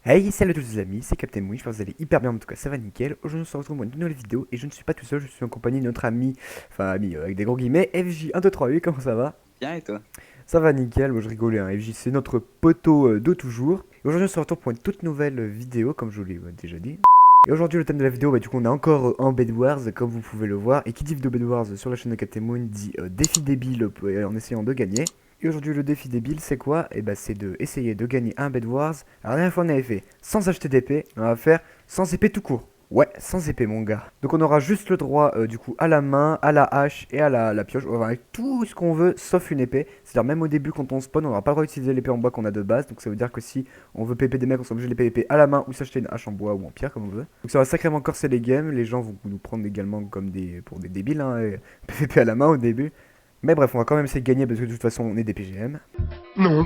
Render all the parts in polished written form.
Hey, salut à tous les amis, c'est Captain Mouille, j'espère que vous allez hyper bien, en tout cas ça va nickel. Aujourd'hui on se retrouve pour une nouvelle vidéo et je ne suis pas tout seul, je suis en compagnie de notre ami, enfin ami avec des gros guillemets, FJ1238, comment ça va? Bien et toi? Ça va nickel, moi je rigolais, hein. FJ c'est notre poteau de toujours. Et aujourd'hui on se retrouve pour une toute nouvelle vidéo, comme je vous l'ai déjà dit. Et aujourd'hui le thème de la vidéo, du coup on est encore en Bed Wars, comme vous pouvez le voir. Et qui dit vidéo Bed Wars sur la chaîne de Captain Moon dit défi débile en essayant de gagner. Et aujourd'hui le défi débile c'est quoi? Et bah c'est de essayer de gagner un Bed Wars. Alors la dernière fois on avait fait sans acheter d'épée, on va faire sans épée tout court. Ouais, sans épée mon gars. Donc on aura juste le droit du coup à la main, à la hache et à la pioche. On va avoir tout ce qu'on veut sauf une épée. C'est-à-dire même au début quand on spawn on n'aura pas le droit d'utiliser l'épée en bois qu'on a de base. Donc ça veut dire que si on veut PP des mecs on sera obligé de les PVP à la main ou s'acheter une hache en bois ou en pierre comme on veut. Donc ça va sacrément corser les games. Les gens vont nous prendre également comme pour des débiles hein, et PVP à la main au début. Mais bref on va quand même essayer de gagner parce que de toute façon on est des PGM. Non.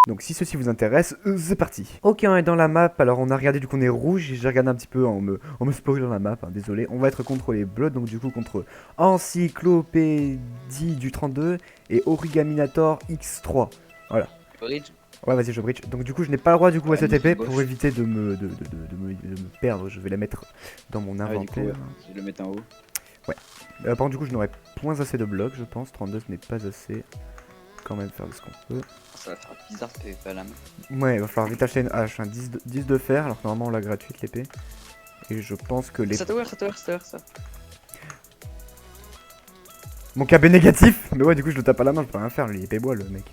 Donc si ceci vous intéresse, c'est parti. Ok, on est dans la map, alors on a regardé du coup on est rouge, et j'ai regardé un petit peu en me spoilant la map, hein, désolé. On va être contre les Bloods, donc du coup contre Encyclopédie du 32 et Origaminator X3. Voilà. Bridge? Ouais vas-y je bridge. Donc du coup je n'ai pas le droit du coup à Ouais, cette nickel, épée gauche. pour éviter de me perdre. Je vais la mettre dans mon Ah ouais, du coup, inventaire. je vais le mettre en haut. Par contre du coup je n'aurai point assez de blocs je pense, 32 ce n'est pas assez. Quand même faire de ce qu'on peut. Ça va faire bizarre de PVP à la main. Ouais, il va falloir vite acheter une hache, un 10 de fer, alors que normalement on l'a gratuite l'épée. Et je pense que les... Ça tower, ça. Mon KB négatif. Mais ouais, du coup je le tape à la main, je peux rien faire, lui, épée bois le mec.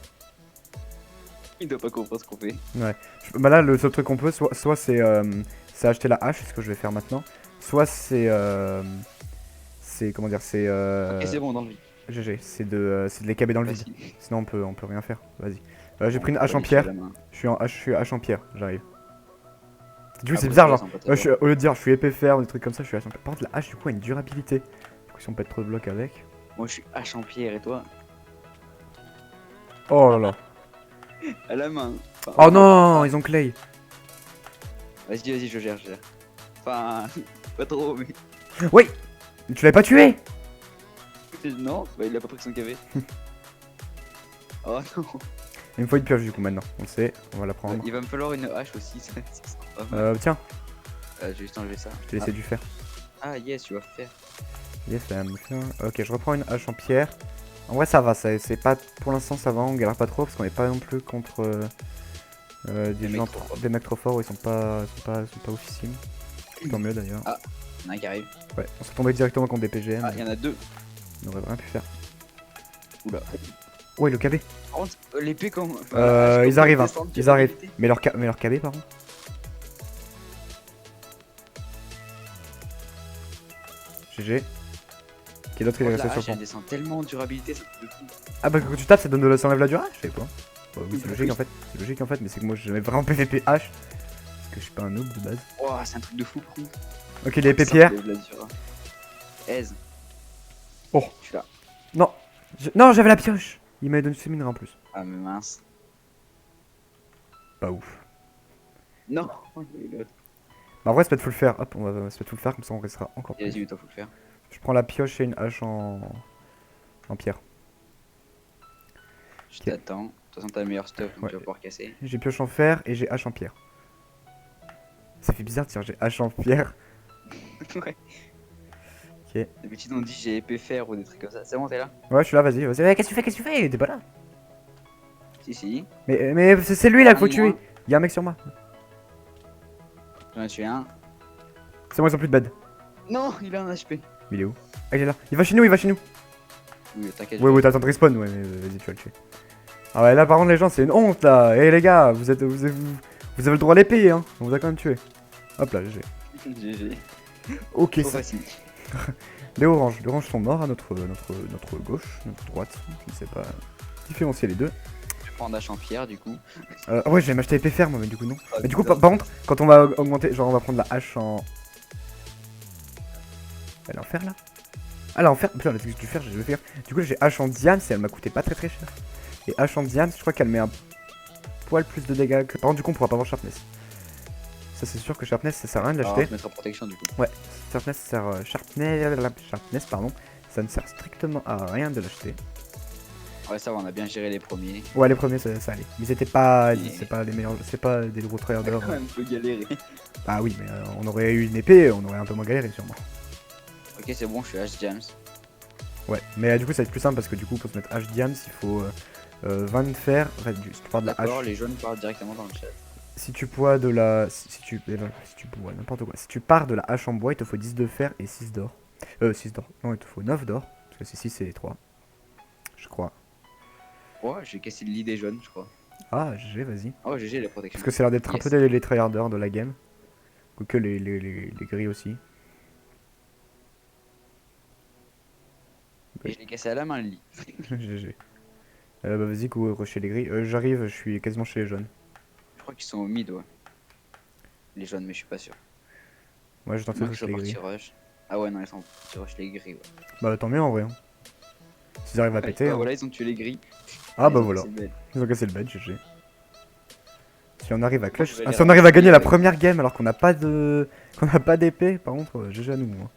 Il doit pas comprendre ce qu'on fait. Ouais. Bah là, le seul truc qu'on peut, soit c'est acheter la hache, c'est ce que je vais faire maintenant. Soit c'est comment dire, c'est Ok, c'est bon, dans le vide. GG, c'est de les KB dans le vide. Vas-y. Sinon on peut rien faire. Vas-y. J'ai pris une On hache va en lui filer pierre. la main. Je suis hache en pierre, j'arrive. Du coup c'est Après, bizarre tu laisses genre, un pote à toi. au lieu de dire je suis épée fer ou des trucs comme ça, je suis hache en pierre. Par contre la hache du coup a une durabilité. Du coup si on pète trop de blocs avec. Moi, je suis hache en pierre et toi? Oh là là. À la main. Enfin, Oh non, ils ont clay. Vas-y, je gère. Enfin, pas trop, mais. Oui. Tu l'avais pas tué. Non, bah, il a pas pris son KV. Oh non. Il me faut une pioche du coup maintenant. On sait, on va la prendre. Il va me falloir une hache aussi, ça sera pas mal. Tiens, Je vais juste enlever ça. je t'ai laissé du fer. Ah, yes, tu vas faire. Yes, la même chose. Ok, je reprends une hache en pierre. En vrai, ça va, c'est pas pour l'instant, ça va, on galère pas trop parce qu'on est pas non plus contre des mecs trop forts où ils sont pas ouffissimes. Tant mieux d'ailleurs. Ah, il y en a un qui arrive. Ouais, on s'est tombé directement contre des PGM. Ah, il y en a deux. On aurait rien pu faire. Oula. Ouais, le KB. Par contre, l'épée quand. Ils arrivent, hein. Ils arrivent. Mais leur KB, par contre. GG. Qui est l'autre qui est resté sur le elle pont. descend tellement en durabilité, ça fait de fou. Ah bah quand tu tapes ça donne ça enlève la durée? Je sais pas. Bah oui c'est logique en fait. C'est logique en fait mais c'est que moi j'ai jamais vraiment PVP H. Parce que je suis pas un noob de base. Oh, c'est un truc de fou, par contre. Ok les épées pierre. Aise. Oh. Je suis là. Non. Non j'avais la pioche. Il m'a donné séminaire en plus. Ah, mais mince. Pas ouf. Non. Bah en vrai c'est peut-être faut le faire. Hop on va se tout le faire comme ça on restera encore plus. Vas-y, mais toi, faut le faire. Je prends la pioche et une hache en pierre. Je t'attends. De toute façon, t'as le meilleur stuff, donc Ouais. tu vas pouvoir casser. J'ai pioche en fer et j'ai hache en pierre. Ça fait bizarre de dire j'ai hache en pierre. Ouais. Ok. D'habitude, on dit j'ai épée fer ou des trucs comme ça. C'est bon, t'es là? Ouais je suis là vas-y. Ouais, qu'est-ce que tu fais? T'es pas là. Si. Mais c'est lui là qu'il faut tuer. Moi. Y'a un mec sur moi. J'en ai tué un. C'est moi ils ont plus de bed. Non, il a un HP. Il est où? Ah il est là. Il va chez nous, il va chez nous. Oui, t'inquiète. Ouais, t'attends de respawn, ouais, mais vas-y, tu vas le tuer. Ah ouais, là par contre, les gens, c'est une honte là. Eh les gars, vous avez le droit à l'épée, hein. On vous a quand même tué. Hop là, GG. GG. Ok, Trop ça. facile. Les oranges sont morts à notre gauche, notre droite, je ne sais pas différencier les deux. Je prends dash en pierre, du coup. Ah ouais, j'allais m'acheter épée fer, moi, mais du coup, non. Ah, Mais du coup, putain. par contre, quand on va augmenter, genre, on va prendre la hache en. Elle est en fer là? Ah là, en fer, putain, du fer, je vais faire. Du coup, j'ai hache en diane, elle m'a coûté pas très cher. Et hache en diane, je crois qu'elle met un poil plus de dégâts que. Par contre, du coup, on pourra pas avoir sharpness. Ça, c'est sûr que sharpness, ça sert à rien de Alors, on l'acheter. va se mettre en protection, du coup. Ouais, sharpness sert. Sharpness, pardon. Ça ne sert strictement à rien de l'acheter. Ouais, ça va, on a bien géré les premiers. Ouais, les premiers ça allait. Mais c'était pas, Mais- c'est pas les meilleurs, c'est pas des gros On a tryharders. quand même un peu galéré. Bah oui, mais on aurait eu une épée, on aurait un peu moins galéré sûrement. Ok, c'est bon, je suis H-James. Ouais, mais du coup ça va être plus simple parce que du coup pour se mettre H-Diams il faut 20 de fer, enfin si tu pars de la D'accord, hache, les jaunes partent directement dans le chat. si tu poids de la, si tu poids n'importe quoi, si tu pars de la hache en bois il te faut 10 de fer et 6 d'or. 6 d'or, non il te faut 9 d'or, parce que c'est 6 et 3, je crois. Ouais, j'ai cassé le lit des jaunes, je crois. Ah GG vas-y. Oh, GG, la protection. Parce que c'est l'air d'être un Yes. peu les tryharders de la game. Quoique les gris aussi. Et je l'ai cassé à la main le lit. GG. Bah vas-y, cours chez les gris. J'arrive, je suis quasiment chez les jaunes. Je crois qu'ils sont au mid, ouais. Les jaunes, mais je suis pas sûr. Moi je tente Moi, de je suis chez les parti gris. rush. Ah ouais, non, ils sont partis rush les gris, ouais. Bah tant mieux en vrai. Hein. S'ils arrivent à Ouais, péter. ah, hein. voilà, ils ont tué les gris. Ah Ils bah ont voilà. cassé le bed. Ils ont cassé le bed, GG. Si on arrive à clutch, je vais ah, les si on arrive à gagner la ramasser. première game alors qu'on n'a pas de, qu'on n'a pas d'épée, par contre, GG à nous. Hein.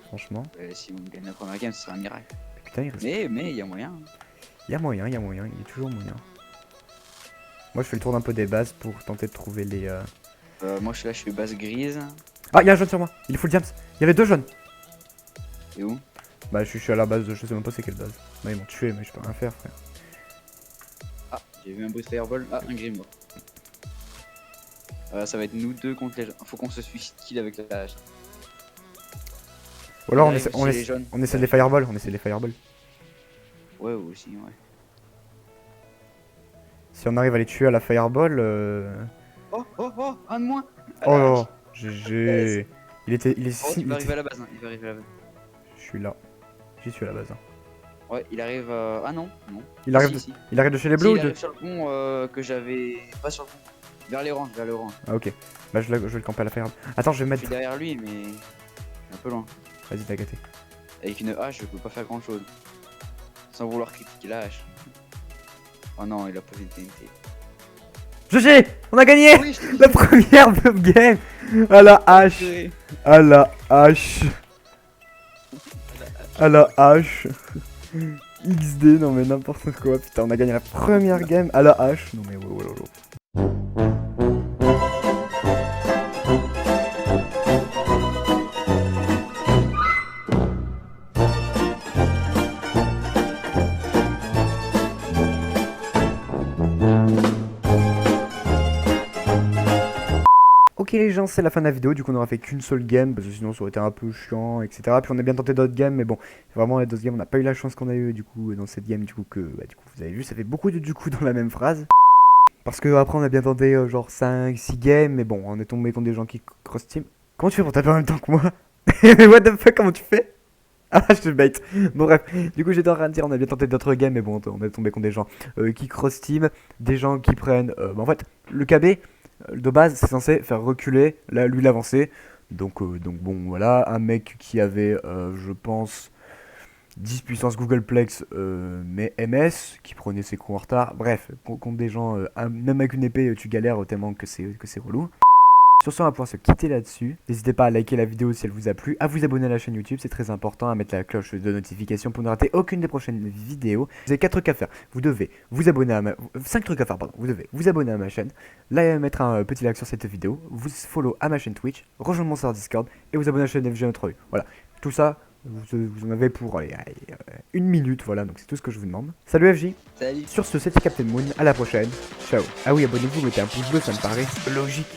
Franchement. Si on gagne la première game, ce sera un miracle. Putain, il reste. Mais il y a moyen. Il y a moyen, il y a moyen, il y a toujours moyen. Moi je fais le tour d'un peu des bases pour tenter de trouver les. Moi, je suis là, je suis base grise. Ah, il y a un jaune sur moi. Il faut le diams. Il y avait 2 jaunes. Et où? Bah je suis à la base, je sais même pas c'est quelle base. Bah ils m'ont tué mais je peux rien faire frère. Ah, j'ai vu un bruit de fireball. Ah, un gris mort. Ça va être nous deux contre les jaunes. Faut qu'on se suicide kill avec la hache. Ou alors Il arrive chez les jaunes. on essaie de les fireballs, on essaie de les fireballs. Ouais, aussi, ouais. Si on arrive à les tuer à la fireball, Oh, un de moins. À oh la là, hache. GG. Il est Oh, si. il va arriver à la base, hein. Il va arriver à la base. Je suis là. J'y suis à la base. Hein. Ouais, il arrive. Ah non, non. Il arrive, Si, de... si. il arrive de chez les Si, bleus ou il de... arrive sur le pont que j'avais. Pas sur le pont. Vers les rangs, vers le rang. Ah ok. Bah je vais le camper à la fireball. Attends, je vais Je mettre. suis derrière lui, mais. Un peu loin. Vas-y, t'as gâté. Avec une hache, je peux pas faire grand chose. Sans vouloir critiquer la hache. Oh non, il a posé une TNT. GG, on a gagné Oui, je la première bluff game à la hache. À la hache. À la hache. XD, non mais n'importe quoi. Putain, on a gagné la première game à la hache. Non mais ouais. Ok les gens, c'est la fin de la vidéo, du coup on aura fait qu'une seule game, parce que sinon ça aurait été un peu chiant, etc. Puis on a bien tenté d'autres games, mais bon, vraiment les d'autres games, on n'a pas eu la chance qu'on a eu du coup dans cette game, du coup vous avez vu, ça fait beaucoup de du coup dans la même phrase. Parce que après on a bien tenté genre 5-6 games, mais bon, on est tombé contre des gens qui cross-team. Comment tu fais pour taper en même temps que moi? What the fuck, comment tu fais? Ah, je te bait. Bon bref, du coup j'étais en train de dire, on a bien tenté d'autres games, mais bon, on est tombé contre des gens qui cross-team, des gens qui prennent, en fait, le KB, de base c'est censé faire reculer lui l'avancer. Donc bon voilà, un mec qui avait, je pense, 10 puissance Googleplex, mais MS, qui prenait ses coups en retard. Bref, contre des gens, même avec une épée, tu galères tellement que c'est relou. Sur ce, on va pouvoir se quitter là-dessus. N'hésitez pas à liker la vidéo si elle vous a plu, à vous abonner à la chaîne YouTube, c'est très important, à mettre la cloche de notification pour ne rater aucune des prochaines vidéos. Vous avez 4 trucs à faire. Vous devez vous abonner à ma... 5 trucs à faire, pardon. Vous devez vous abonner à ma chaîne, là, mettre un petit like sur cette vidéo, vous follow à ma chaîne Twitch, rejoindre mon serveur Discord et vous abonner à la chaîne FG Notre Rue. Voilà, tout ça, vous en avez pour une minute, voilà, donc c'est tout ce que je vous demande. Salut FJ. Salut. Sur ce, c'était Captain Moon, à la prochaine. Ciao. Ah oui, abonnez-vous, mettez un pouce bleu, ça me paraît logique.